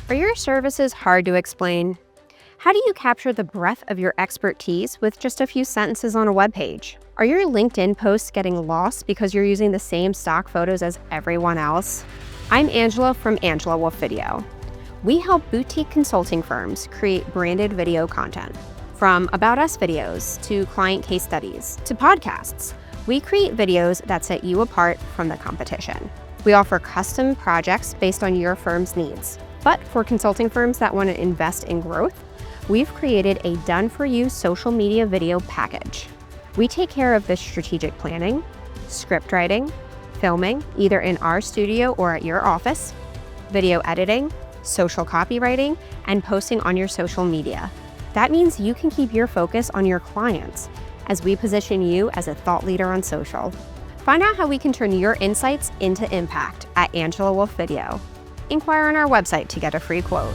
Are your services hard to explain? How do you capture the breadth of your expertise with just a few sentences on a web page? Are your LinkedIn posts getting lost because you're using the same stock photos as everyone else? I'm Angela from Angela Wolf Video. We help boutique consulting firms create branded video content. From About Us videos to client case studies to podcasts, we create videos that set you apart from the competition. We offer custom projects based on your firm's needs. But for consulting firms that want to invest in growth, we've created a done-for-you social media video package. We take care of the strategic planning, script writing, filming, either in our studio or at your office, video editing, social copywriting, and posting on your social media. That means you can keep your focus on your clients as we position you as a thought leader on social. Find out how we can turn your insights into impact at Angela Wolf Video. Inquire on our website to get a free quote.